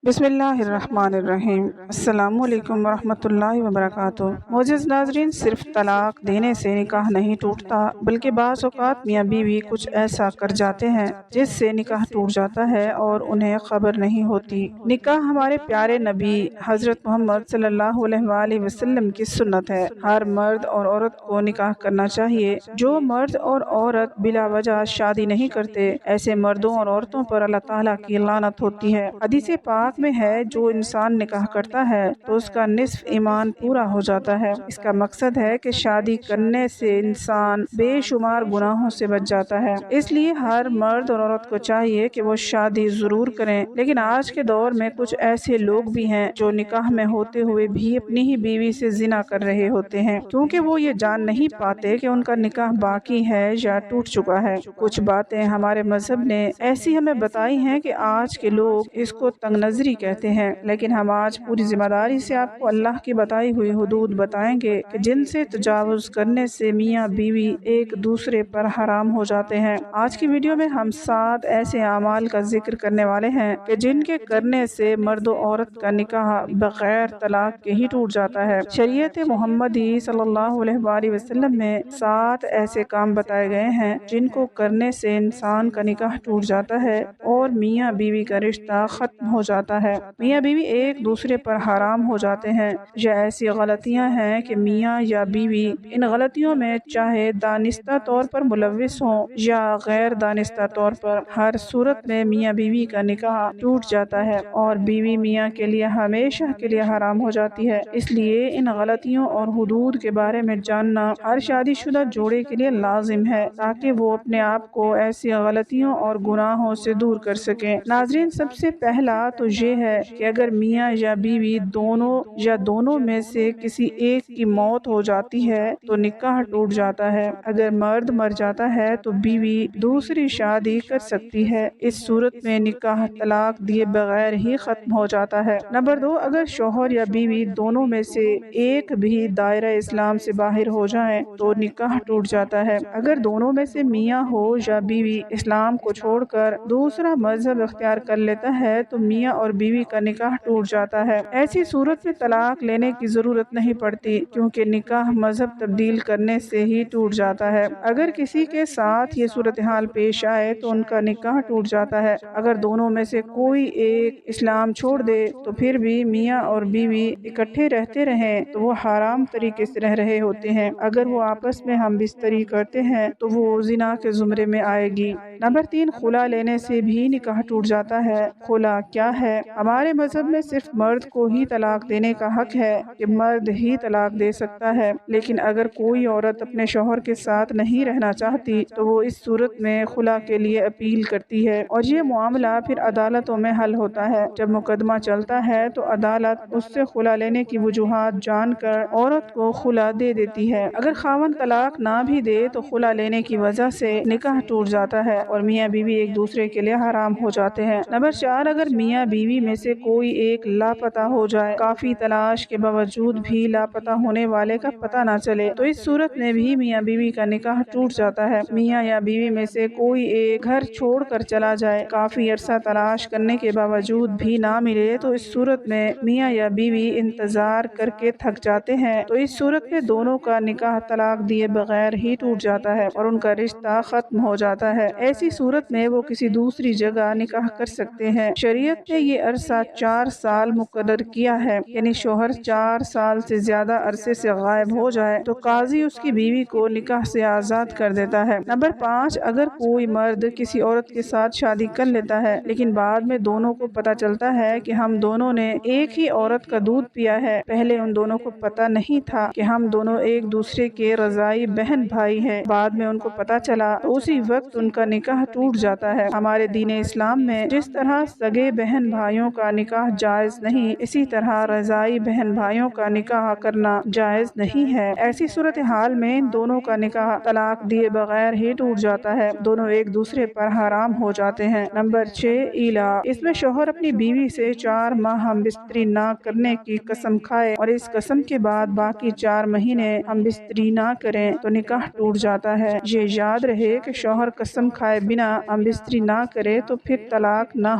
بسم اللہ الرحمن الرحیم۔ السلام علیکم ورحمۃ اللہ وبرکاتہ۔ معزز ناظرین، صرف طلاق دینے سے نکاح نہیں ٹوٹتا، بلکہ بعض اوقات میاں بیوی کچھ ایسا کر جاتے ہیں جس سے نکاح ٹوٹ جاتا ہے اور انہیں خبر نہیں ہوتی۔ نکاح ہمارے پیارے نبی حضرت محمد صلی اللہ علیہ وآلہ وسلم کی سنت ہے۔ ہر مرد اور عورت کو نکاح کرنا چاہیے۔ جو مرد اور عورت بلا وجہ شادی نہیں کرتے، ایسے مردوں اور عورتوں پر اللہ تعالیٰ کی لعنت ہوتی ہے۔ حدیث پاک میں ہے، جو انسان نکاح کرتا ہے تو اس کا نصف ایمان پورا ہو جاتا ہے۔ اس کا مقصد ہے کہ شادی کرنے سے انسان بے شمار گناہوں سے بچ جاتا ہے۔ اس لیے ہر مرد اور عورت کو چاہیے کہ وہ شادی ضرور کریں، لیکن آج کے دور میں کچھ ایسے لوگ بھی ہیں جو نکاح میں ہوتے ہوئے بھی اپنی ہی بیوی سے زنا کر رہے ہوتے ہیں، کیونکہ وہ یہ جان نہیں پاتے کہ ان کا نکاح باقی ہے یا ٹوٹ چکا ہے۔ کچھ باتیں ہمارے مذہب نے ایسی ہمیں بتائی ہیں کہ آج کے لوگ اس کو تنگ نظری کہتے ہیں، لیکن ہم آج پوری ذمہ داری سے آپ کو اللہ کی بتائی ہوئی حدود بتائیں گے کہ جن سے تجاوز کرنے سے میاں بیوی ایک دوسرے پر حرام ہو جاتے ہیں۔ آج کی ویڈیو میں ہم 7 ایسے اعمال کا ذکر کرنے والے ہیں کہ جن کے کرنے سے مرد و عورت کا نکاح بغیر طلاق کے ہی ٹوٹ جاتا ہے۔ شریعت محمدی صلی اللہ علیہ وآلہ وسلم میں 7 ایسے کام بتائے گئے ہیں جن کو کرنے سے انسان کا نکاح ٹوٹ جاتا ہے اور میاں بیوی کا رشتہ ختم ہو جاتا ہے۔ میاں بیوی ایک دوسرے پر حرام ہو جاتے ہیں۔ یہ ایسی غلطیاں ہیں کہ میاں یا بیوی ان غلطیوں میں چاہے دانستہ طور پر ملوث ہوں یا غیر دانستہ طور پر، ہر صورت میں میاں بیوی کا نکاح ٹوٹ جاتا ہے اور بیوی میاں کے لیے ہمیشہ کے لیے حرام ہو جاتی ہے۔ اس لیے ان غلطیوں اور حدود کے بارے میں جاننا ہر شادی شدہ جوڑے کے لیے لازم ہے، تاکہ وہ اپنے آپ کو ایسی غلطیوں اور گناہوں سے دور کر سکیں۔ ناظرین، سب سے پہلا تو یہ ہے کہ اگر میاں یا بیوی دونوں میں سے کسی ایک کی موت ہو جاتی ہے تو نکاح ٹوٹ جاتا ہے۔ اگر مرد مر جاتا ہے تو بیوی دوسری شادی کر سکتی ہے۔ اس صورت میں نکاح طلاق دیے بغیر ہی ختم ہو جاتا ہے۔ نمبر 2، اگر شوہر یا بیوی دونوں میں سے ایک بھی دائرہ اسلام سے باہر ہو جائیں تو نکاح ٹوٹ جاتا ہے۔ اگر دونوں میں سے میاں ہو یا بیوی اسلام کو چھوڑ کر دوسرا مذہب اختیار کر لیتا ہے تو میاں اور بیوی کا نکاح ٹوٹ جاتا ہے۔ ایسی صورت میں طلاق لینے کی ضرورت نہیں پڑتی، کیونکہ نکاح مذہب تبدیل کرنے سے ہی ٹوٹ جاتا ہے۔ اگر کسی کے ساتھ یہ صورتحال پیش آئے تو ان کا نکاح ٹوٹ جاتا ہے۔ اگر دونوں میں سے کوئی ایک اسلام چھوڑ دے تو پھر بھی میاں اور بیوی اکٹھے رہتے رہیں تو وہ حرام طریقے سے رہ رہے ہوتے ہیں۔ اگر وہ آپس میں ہم بستری کرتے ہیں تو وہ زنا کے زمرے میں آئے گی۔ نمبر 3، خلا لینے سے بھی نکاح ٹوٹ جاتا ہے۔ خلا کیا ہے؟ ہمارے مذہب میں صرف مرد کو ہی طلاق دینے کا حق ہے کہ مرد ہی طلاق دے سکتا ہے، لیکن اگر کوئی عورت اپنے شوہر کے ساتھ نہیں رہنا چاہتی تو وہ اس صورت میں خلا کے لیے اپیل کرتی ہے اور یہ معاملہ پھر عدالتوں میں حل ہوتا ہے۔ جب مقدمہ چلتا ہے تو عدالت اس سے خلا لینے کی وجوہات جان کر عورت کو خلا دے دیتی ہے۔ اگر خاوند طلاق نہ بھی دے تو خلا لینے کی وجہ سے نکاح ٹوٹ جاتا ہے اور میاں بیوی ایک دوسرے کے لیے حرام ہو جاتے ہیں۔ نمبر 4، اگر میاں بیوی میں سے کوئی ایک لاپتہ ہو جائے، کافی تلاش کے باوجود بھی لاپتہ ہونے والے کا پتہ نہ چلے، تو اس صورت میں بھی میاں بیوی کا نکاح ٹوٹ جاتا ہے۔ میاں یا بیوی میں سے کوئی ایک گھر چھوڑ کر چلا جائے، کافی عرصہ تلاش کرنے کے باوجود بھی نہ ملے، تو اس صورت میں میاں یا بیوی انتظار کر کے تھک جاتے ہیں، تو اس صورت میں دونوں کا نکاح طلاق دیے بغیر ہی ٹوٹ جاتا ہے اور ان کا رشتہ ختم ہو جاتا ہے۔ ایسی صورت میں وہ کسی دوسری جگہ نکاح کر سکتے ہیں۔ شریعت نے یہ عرصہ 4 سال مقرر کیا ہے، یعنی شوہر 4 سال سے زیادہ عرصے سے غائب ہو جائے تو قاضی اس کی بیوی کو نکاح سے آزاد کر دیتا ہے۔ نمبر 5، اگر کوئی مرد کسی عورت کے ساتھ شادی کر لیتا ہے لیکن بعد میں دونوں کو پتہ چلتا ہے کہ ہم دونوں نے ایک ہی عورت کا دودھ پیا ہے، پہلے ان دونوں کو پتہ نہیں تھا کہ ہم دونوں ایک دوسرے کے رضاعی بہن بھائی ہیں، بعد میں ان کو پتہ چلا تو اسی وقت ان کا نکاح ٹوٹ جاتا ہے۔ ہمارے دین اسلام میں جس طرح سگے بہن بھائیوں کا نکاح جائز نہیں، اسی طرح رضاعی بہن بھائیوں کا نکاح کرنا جائز نہیں ہے۔ ایسی صورتحال میں ان دونوں کا نکاح طلاق دیے بغیر ہی ٹوٹ جاتا ہے، دونوں ایک دوسرے پر حرام ہو جاتے ہیں۔ نمبر 6، ایلا۔ اس میں شوہر اپنی بیوی سے 4 ماہ ہم بستری نہ کرنے کی قسم کھائے اور اس قسم کے بعد باقی 4 مہینے ہم بستری نہ کریں تو نکاح ٹوٹ جاتا ہے۔ یہ یاد رہے کہ شوہر قسم کھائے بنا ہم بستری نہ کرے تو پھر طلاق نہ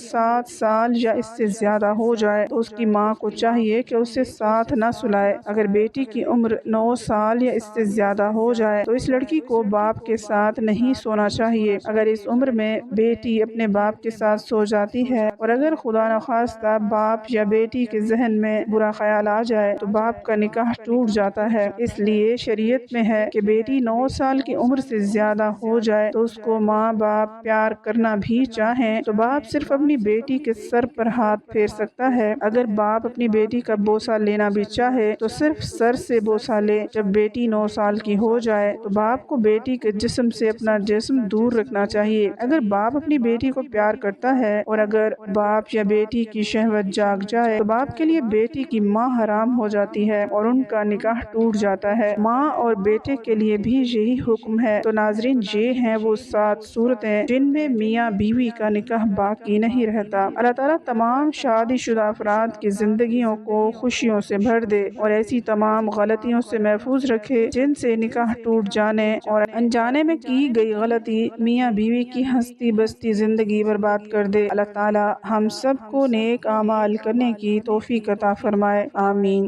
7 سال یا اس سے زیادہ ہو جائے تو اس کی ماں کو چاہیے کہ اسے ساتھ نہ سلائے۔ اگر بیٹی کی عمر 9 سال یا اس سے زیادہ ہو جائے تو اس لڑکی کو باپ کے ساتھ نہیں سونا چاہیے۔ اگر اس عمر میں بیٹی اپنے باپ کے ساتھ سو جاتی ہے اور اگر خدا نخواستہ باپ یا بیٹی کے ذہن میں برا خیال آ جائے تو باپ کا نکاح ٹوٹ جاتا ہے۔ اس لیے شریعت میں ہے کہ بیٹی 9 سال کی عمر سے زیادہ ہو جائے تو اس کو ماں باپ پیار کرنا بھی چاہیں تو باپ صرف اپنی بیٹی کے سر پر ہاتھ پھیر سکتا ہے۔ اگر باپ اپنی بیٹی کا بوسہ لینا بھی چاہے تو صرف سر سے بوسہ لے۔ جب بیٹی 9 سال کی ہو جائے تو باپ کو بیٹی کے جسم سے اپنا جسم دور رکھنا چاہیے۔ اگر باپ اپنی بیٹی کو پیار کرتا ہے اور اگر باپ یا بیٹی کی شہوت جاگ جائے تو باپ کے لیے بیٹی کی ماں حرام ہو جاتی ہے اور ان کا نکاح ٹوٹ جاتا ہے۔ ماں اور بیٹے کے لیے بھی یہی حکم ہے۔ تو ناظرین، یہ ہیں وہ 7 صورتیں جن میں میاں بیوی کا نکاح باقی نہیں رہتا۔ اللہ تعالیٰ تمام شادی شدہ افراد کی زندگیوں کو خوشیوں سے بھر دے اور ایسی تمام غلطیوں سے محفوظ رکھے جن سے نکاح ٹوٹ جانے اور انجانے میں کی گئی غلطی میاں بیوی کی ہستی بستی زندگی برباد کر دے۔ اللہ تعالیٰ ہم سب کو نیک اعمال کرنے کی توفیق عطا فرمائے، آمین۔